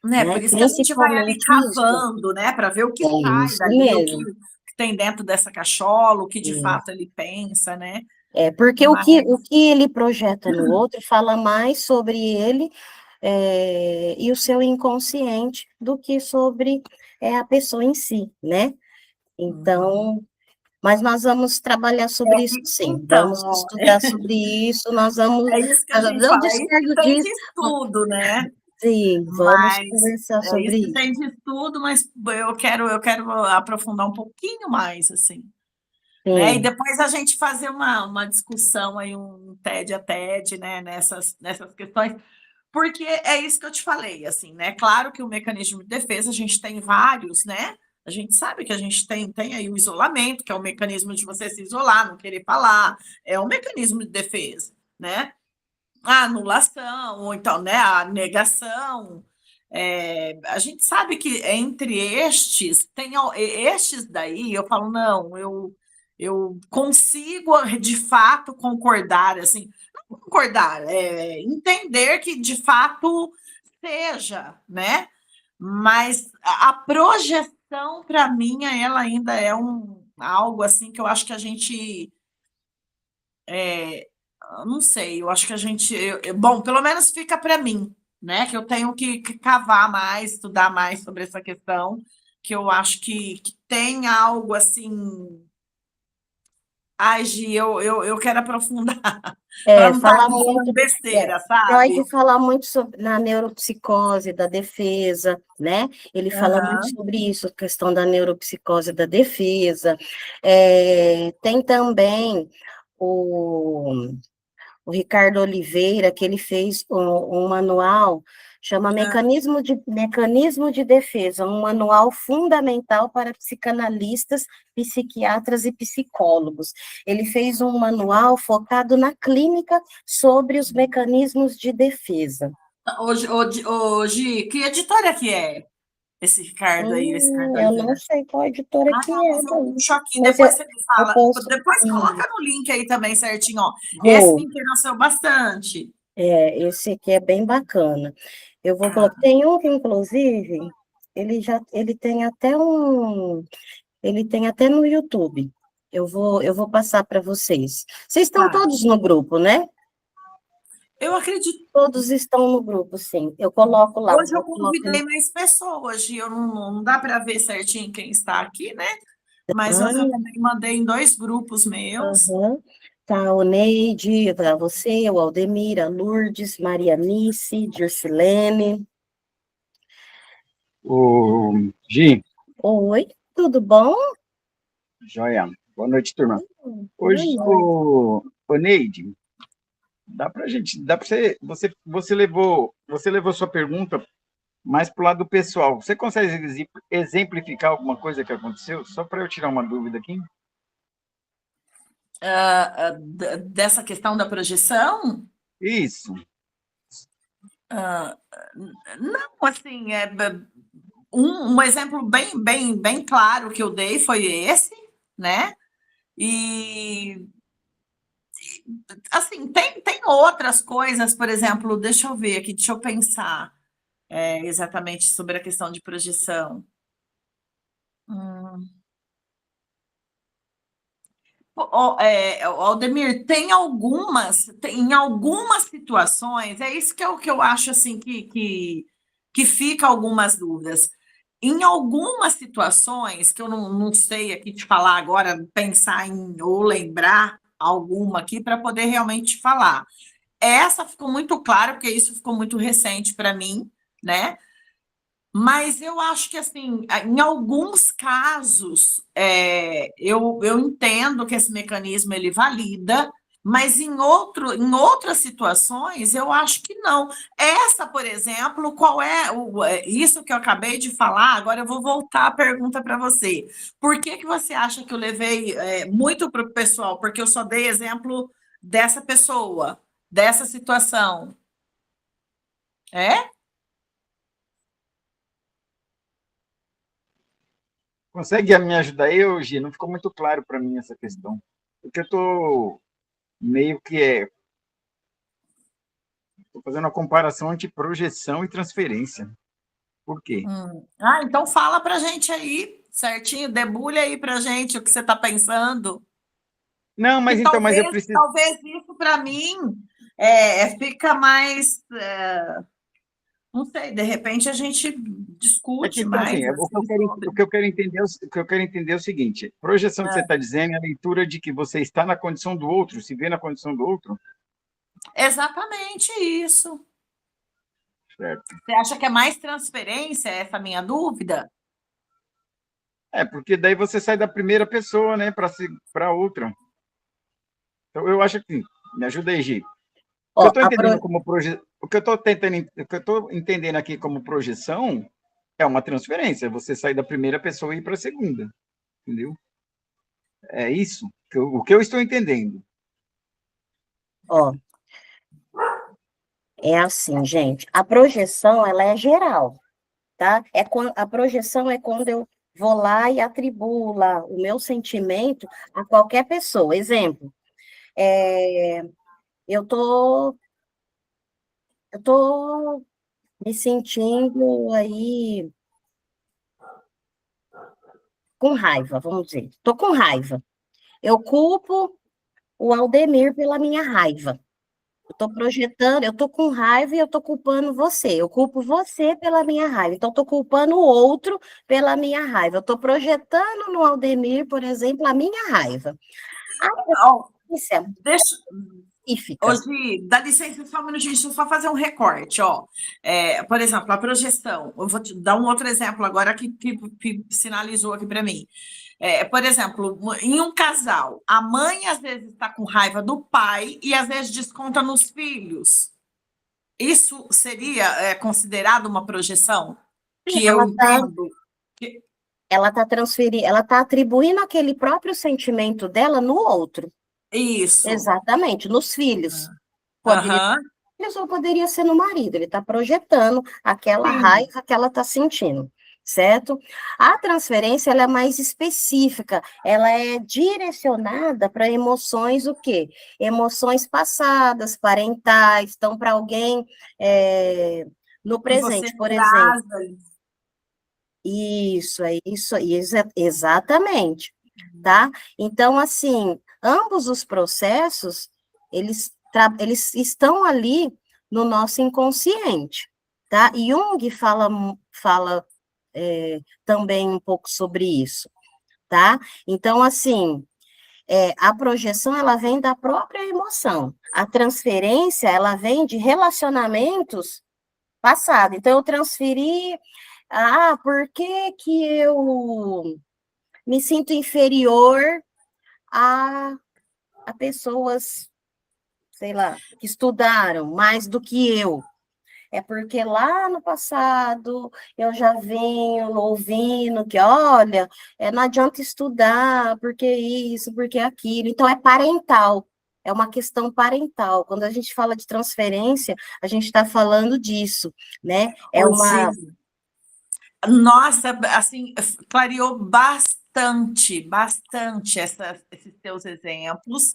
Speaker 3: Né?
Speaker 1: né?
Speaker 3: Por isso que a gente vai ali
Speaker 1: Principalmente isso.
Speaker 3: cavando, né? Para ver o que
Speaker 1: É
Speaker 3: sai
Speaker 1: isso
Speaker 3: dali, o que
Speaker 1: mesmo.
Speaker 3: tem dentro dessa cachola, o que de
Speaker 1: É.
Speaker 3: fato ele pensa, né?
Speaker 1: Porque
Speaker 3: Mas
Speaker 1: o que ele projeta no outro fala mais sobre ele e o seu inconsciente do que sobre a pessoa em si, né?
Speaker 3: uhum.
Speaker 1: Então, mas nós vamos trabalhar sobre isso sim, vamos
Speaker 3: Então,
Speaker 1: estudar sobre isso, nós vamos,
Speaker 3: é isso que a gente
Speaker 1: eu
Speaker 3: fala, é isso que
Speaker 1: discordo
Speaker 3: tem de
Speaker 1: disso,
Speaker 3: estudo, né?
Speaker 1: sim, vamos
Speaker 3: Mas
Speaker 1: conversar
Speaker 3: é
Speaker 1: sobre
Speaker 3: isso que
Speaker 1: isso.
Speaker 3: tem de estudo, mas eu quero aprofundar um pouquinho mais, assim, né? E
Speaker 1: Sim,
Speaker 3: depois a gente fazer uma discussão aí, um TED a TED, né? Nessas questões, porque é isso que eu te falei, assim, né? Claro que o mecanismo de defesa a gente tem vários, né? A gente sabe que a gente tem aí o isolamento, que é o mecanismo de você se isolar, não querer falar, é um mecanismo de defesa, né? A anulação, ou então, né, a negação. A gente sabe que entre estes, estes daí, eu falo, não, eu consigo de fato concordar, assim, não concordar, entender que de fato seja, né? Mas a projeção, para mim, ela ainda é algo assim que eu acho que a gente não sei, eu acho que a gente. Bom, pelo menos fica para mim, né? Que eu tenho que cavar mais, estudar mais sobre essa questão, que eu acho que tem algo assim. Ai, Gi, eu quero aprofundar, para não estar
Speaker 1: falar
Speaker 3: aqui falando
Speaker 1: muito,
Speaker 3: besteira,
Speaker 1: Freud
Speaker 3: sabe?
Speaker 1: fala muito sobre na neuropsicose da defesa, né? Ele fala muito
Speaker 3: Aham.
Speaker 1: sobre isso, a questão da neuropsicose da defesa. Tem também o, o Ricardo Oliveira, que ele fez um manual, chama Mecanismo de Defesa, um manual fundamental para psicanalistas, psiquiatras e psicólogos. Ele fez um manual focado na clínica sobre os mecanismos de defesa.
Speaker 3: Hoje, que editora que é esse Ricardo aí? Esse Ricardo
Speaker 1: Eu
Speaker 3: Oliveira?
Speaker 1: não sei qual editora que
Speaker 3: Tá,
Speaker 1: é.
Speaker 3: mas eu puxo aqui,
Speaker 1: Mas
Speaker 3: depois você me fala.
Speaker 1: posso.
Speaker 3: Depois coloca no link aí também certinho, ó.
Speaker 1: Vou.
Speaker 3: Esse me interessou bastante.
Speaker 1: Esse aqui é bem bacana. Eu vou colocar. Tem um que, inclusive, ele tem até no YouTube. Eu vou passar para vocês. Vocês estão todos no grupo, né?
Speaker 3: Eu acredito.
Speaker 1: Todos estão no grupo, sim. Eu coloco lá.
Speaker 3: Hoje eu convidei mais pessoas. Hoje eu não dá para ver certinho quem está aqui, né? Mas hoje eu também mandei em 2 grupos meus.
Speaker 1: Tá, o Neide, para você, o Aldemir, a Lourdes, Marianice, Dircilene.
Speaker 4: Gi.
Speaker 1: Oi, tudo bom?
Speaker 4: Joia. Boa noite, turma. Hoje, o Neide, dá para você levou sua pergunta mais para o lado pessoal. Você consegue exemplificar alguma coisa que aconteceu? Só para eu tirar uma dúvida aqui.
Speaker 3: Dessa questão da projeção?
Speaker 4: Isso.
Speaker 3: Não, assim, um exemplo bem claro que eu dei foi esse, né? E assim, tem outras coisas, por exemplo, deixa eu ver aqui, deixa eu pensar exatamente sobre a questão de projeção. Aldemir, em algumas situações, é isso que eu acho assim que fica algumas dúvidas. Em algumas situações, que eu não sei aqui te falar agora, pensar ou lembrar alguma aqui para poder realmente falar. Essa ficou muito clara, porque isso ficou muito recente para mim, né? Mas eu acho que, assim, em alguns casos, eu entendo que esse mecanismo ele valida, mas em outras situações, eu acho que não. Essa, por exemplo, qual é isso que eu acabei de falar? Agora eu vou voltar a pergunta para você. Por que você acha que eu levei muito para o pessoal? Porque eu só dei exemplo dessa pessoa, dessa situação.
Speaker 4: Consegue me ajudar aí, Gi? Não ficou muito claro para mim essa questão. Porque eu estou meio que estou fazendo uma comparação entre projeção e transferência. Por quê?
Speaker 3: Então fala para a gente aí, certinho, debulha aí para a gente o que você está pensando.
Speaker 4: Não, mas então, mas eu preciso...
Speaker 3: Talvez isso para mim fica mais... não sei, de repente a gente discute mais.
Speaker 4: Assim, o que eu quero entender é o seguinte: projeção que você está dizendo é a leitura de que você está na condição do outro, se vê na condição do outro?
Speaker 3: Exatamente isso.
Speaker 4: Certo.
Speaker 3: Você acha que é mais transferência, essa minha dúvida?
Speaker 4: Porque daí você sai da primeira pessoa, né, para outra. Então, eu acho que... Me ajuda aí, Gi. O que eu estou entendendo aqui como projeção é uma transferência, você sair da primeira pessoa e ir para a segunda, entendeu? É isso o que eu estou entendendo.
Speaker 1: É assim, gente, a projeção, ela é geral, tá? A projeção é quando eu vou lá e atribuo lá o meu sentimento a qualquer pessoa. Exemplo, eu tô me sentindo aí com raiva, vamos dizer. Tô com raiva. Eu culpo o Aldemir pela minha raiva. Eu tô projetando, eu tô com raiva e eu tô culpando você. Eu culpo você pela minha raiva. Então, eu tô culpando o outro pela minha raiva. Eu tô projetando no Aldemir, por exemplo, a minha raiva. específica.
Speaker 3: Hoje, dá licença só um minutinho, deixa eu só fazer um recorte, ó. Por exemplo, a projeção. Eu vou te dar um outro exemplo agora que sinalizou aqui para mim. Por exemplo, em um casal, a mãe às vezes está com raiva do pai e às vezes desconta nos filhos. Isso seria considerado uma projeção? Que eu entendo?
Speaker 1: Ela está transferindo, ela está atribuindo aquele próprio sentimento dela no outro.
Speaker 3: Isso.
Speaker 1: Exatamente, nos filhos. Poderia ser nos filhos ou poderia ser no marido. Ele está projetando aquela raiva que ela está sentindo, certo? A transferência, ela é mais específica, ela é direcionada para emoções, o quê? Emoções passadas, parentais, então, para alguém no presente, por exemplo. Isso, exatamente, tá? Então, assim, ambos os processos, eles estão ali no nosso inconsciente, tá? E Jung fala também um pouco sobre isso, tá? Então, assim, a projeção, ela vem da própria emoção, a transferência, ela vem de relacionamentos passados. Então, eu transferi... por que eu me sinto inferior a pessoas, sei lá, que estudaram mais do que eu? É porque lá no passado eu já venho ouvindo que, olha, não adianta estudar, porque isso, porque aquilo. Então, é parental, é uma questão parental. Quando a gente fala de transferência, a gente está falando disso, né?
Speaker 3: Nossa, assim, clareou bastante esses teus exemplos.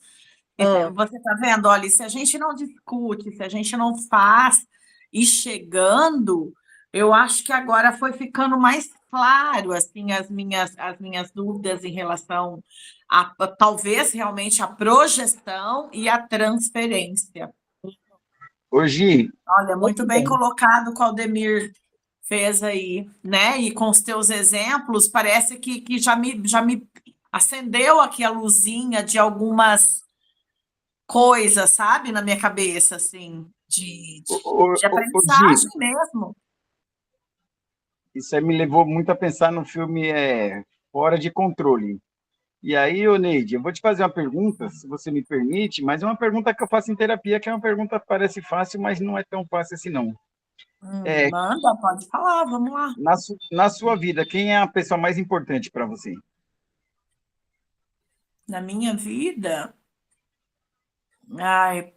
Speaker 3: Você está vendo? Olha, se a gente não discute, se a gente não faz ir chegando, eu acho que agora foi ficando mais claro, assim, as minhas dúvidas em relação a talvez realmente a projeção e a transferência.
Speaker 4: Hoje.
Speaker 3: Olha, muito bem colocado, Claudemir fez aí, né? E com os teus exemplos, parece que já me acendeu aqui a luzinha de algumas coisas, sabe, na minha cabeça, assim, de aprendizagem mesmo.
Speaker 4: Isso aí me levou muito a pensar no filme Fora de Controle. E aí, Neide, eu vou te fazer uma pergunta, se você me permite, mas é uma pergunta que eu faço em terapia, que é uma pergunta que parece fácil, mas não é tão fácil assim, não.
Speaker 3: Manda, pode falar, vamos lá.
Speaker 4: Na sua vida, quem é a pessoa mais importante para você?
Speaker 3: Na minha vida?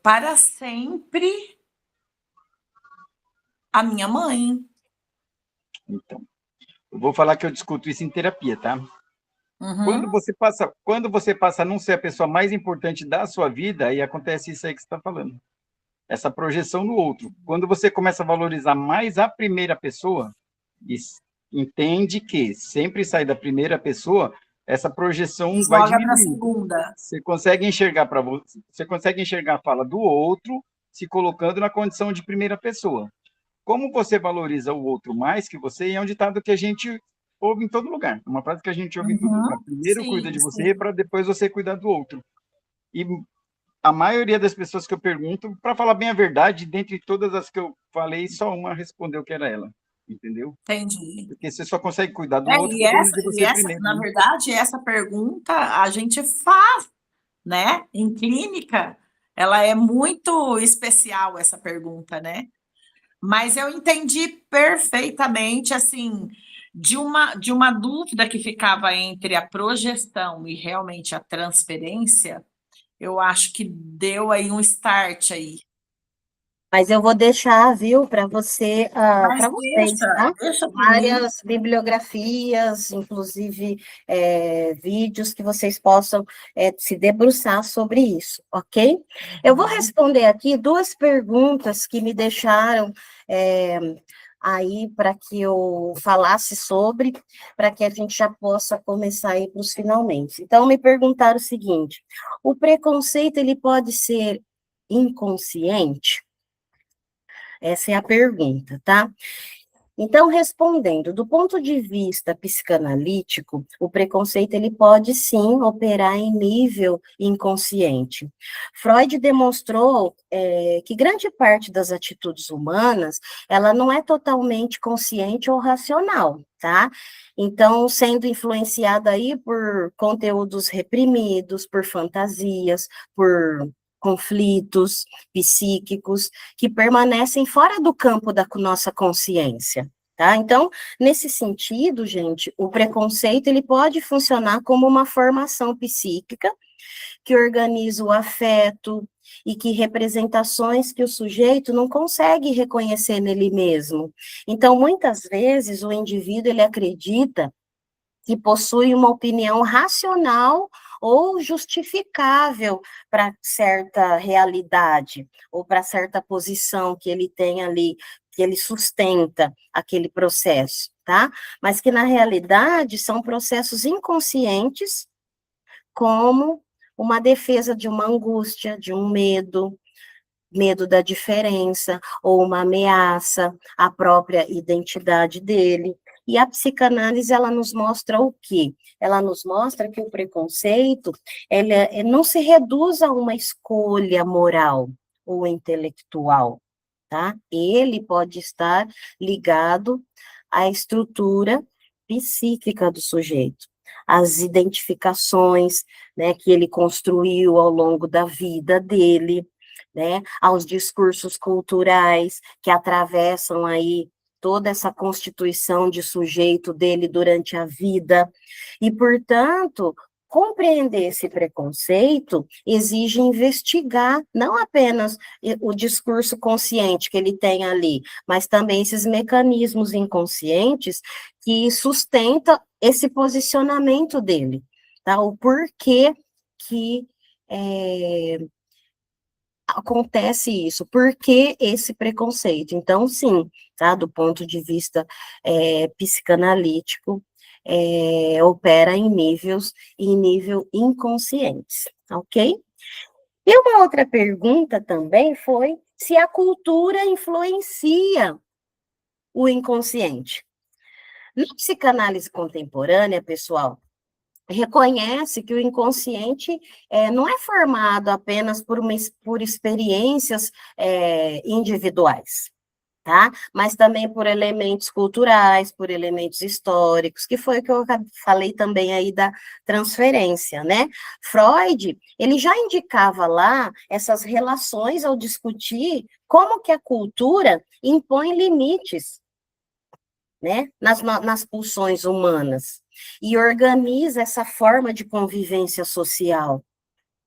Speaker 3: Para sempre, a minha mãe.
Speaker 4: Então, eu vou falar que eu discuto isso em terapia, tá?
Speaker 3: Uhum.
Speaker 4: Quando você passa a não ser a pessoa mais importante da sua vida, aí acontece isso aí que você está falando. Essa projeção no outro. Quando você começa a valorizar mais a primeira pessoa, e entende que sempre sai da primeira pessoa, essa projeção vai
Speaker 3: Joga para a
Speaker 4: diminuir.
Speaker 3: segunda.
Speaker 4: Você consegue enxergar a fala do outro, se colocando na condição de primeira pessoa. Como você valoriza o outro mais que você, é um ditado que a gente ouve em todo lugar. Uma frase que a gente ouve em todo lugar. Primeiro cuida de você, para depois você cuidar do outro. E a maioria das pessoas que eu pergunto, para falar bem a verdade, dentre todas as que eu falei, só uma respondeu que era ela. Entendeu?
Speaker 3: Entendi.
Speaker 4: Porque você só consegue cuidar do outro cuidando de você primeiro.
Speaker 3: Na verdade, essa pergunta a gente faz, né? Em clínica, ela é muito especial, essa pergunta, né? Mas eu entendi perfeitamente, assim, de uma dúvida que ficava entre a projeção e realmente a transferência, eu acho que deu aí um start aí.
Speaker 1: Mas eu vou deixar, viu, para você, para vocês, tá?
Speaker 3: Deixa
Speaker 1: Várias bibliografias, inclusive vídeos que vocês possam se debruçar sobre isso, ok? Eu vou responder aqui 2 perguntas que me deixaram aí para que eu falasse sobre, para que a gente já possa começar aí para os finalmente. Então, me perguntaram o seguinte: o preconceito, ele pode ser inconsciente? Essa é a pergunta, tá? Então, respondendo, do ponto de vista psicanalítico, o preconceito ele pode sim operar em nível inconsciente. Freud demonstrou que grande parte das atitudes humanas, ela não é totalmente consciente ou racional, tá? Então, sendo influenciada aí por conteúdos reprimidos, por fantasias, por conflitos psíquicos que permanecem fora do campo da nossa consciência, tá? Então, nesse sentido, gente, o preconceito ele pode funcionar como uma formação psíquica que organiza o afeto e que representações que o sujeito não consegue reconhecer nele mesmo. Então, muitas vezes o indivíduo ele acredita que possui uma opinião racional ou justificável para certa realidade, ou para certa posição que ele tem ali, que ele sustenta aquele processo, tá? Mas que, na realidade, são processos inconscientes, como uma defesa de uma angústia, de um medo, medo da diferença, ou uma ameaça à própria identidade dele. E a psicanálise, ela nos mostra o quê? Ela nos mostra que o preconceito, ele não se reduz a uma escolha moral ou intelectual, tá? Ele pode estar ligado à estrutura psíquica do sujeito, às identificações, né, que ele construiu ao longo da vida dele, né, aos discursos culturais que atravessam aí toda essa constituição de sujeito dele durante a vida, e, portanto, compreender esse preconceito exige investigar não apenas o discurso consciente que ele tem ali, mas também esses mecanismos inconscientes que sustentam esse posicionamento dele, tá? O porquê que acontece isso, por que esse preconceito? Então, sim, tá, do ponto de vista psicanalítico, opera em nível inconsciente, ok? E uma outra pergunta também foi se a cultura influencia o inconsciente. Na psicanálise contemporânea, pessoal, reconhece que o inconsciente não é formado apenas por experiências individuais, tá? Mas também por elementos culturais, por elementos históricos, que foi o que eu falei também aí da transferência, né? Freud, ele já indicava lá essas relações ao discutir como que a cultura impõe limites, né, nas pulsões humanas, e organiza essa forma de convivência social,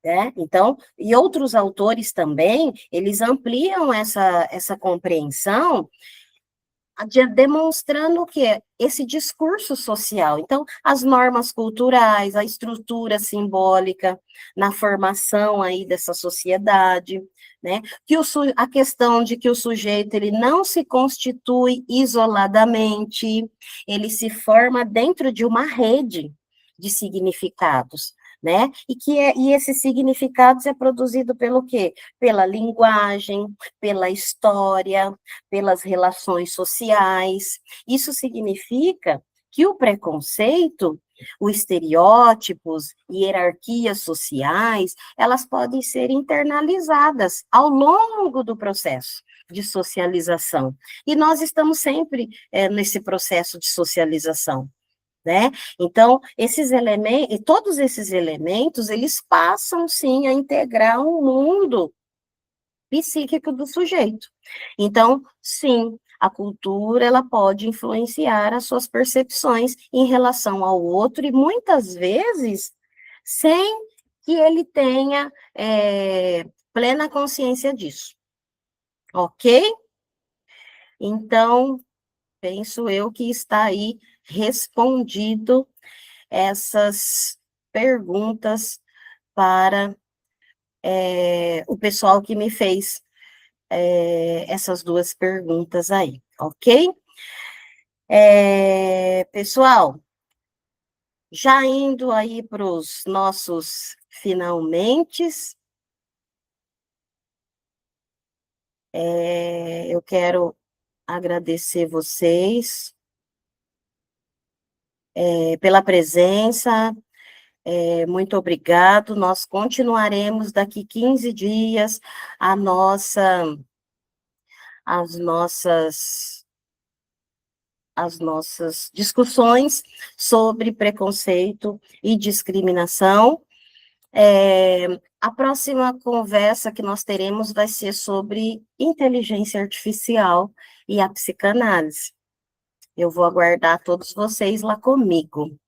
Speaker 1: né? Então, e outros autores também, eles ampliam essa compreensão, demonstrando o quê? Esse discurso social. Então, as normas culturais, a estrutura simbólica na formação aí dessa sociedade, né? Que a questão de que o sujeito ele não se constitui isoladamente, ele se forma dentro de uma rede de significados, né? E esses significados é produzido pelo quê? Pela linguagem, pela história, pelas relações sociais. Isso significa que o preconceito, os estereótipos, hierarquias sociais, elas podem ser internalizadas ao longo do processo de socialização. E nós estamos sempre nesse processo de socialização, né? Então, esses elementos, todos esses elementos, eles passam, sim, a integrar um mundo psíquico do sujeito. Então, sim, a cultura ela pode influenciar as suas percepções em relação ao outro e muitas vezes sem que ele tenha plena consciência disso, ok? Então, penso eu que está aí respondido essas perguntas para o pessoal que me fez essas duas perguntas aí, ok? Pessoal, já indo aí para os nossos finalmentes, eu quero agradecer vocês pela presença. Muito obrigado. Nós continuaremos daqui 15 dias as nossas discussões sobre preconceito e discriminação. A próxima conversa que nós teremos vai ser sobre inteligência artificial e a psicanálise. Eu vou aguardar todos vocês lá comigo.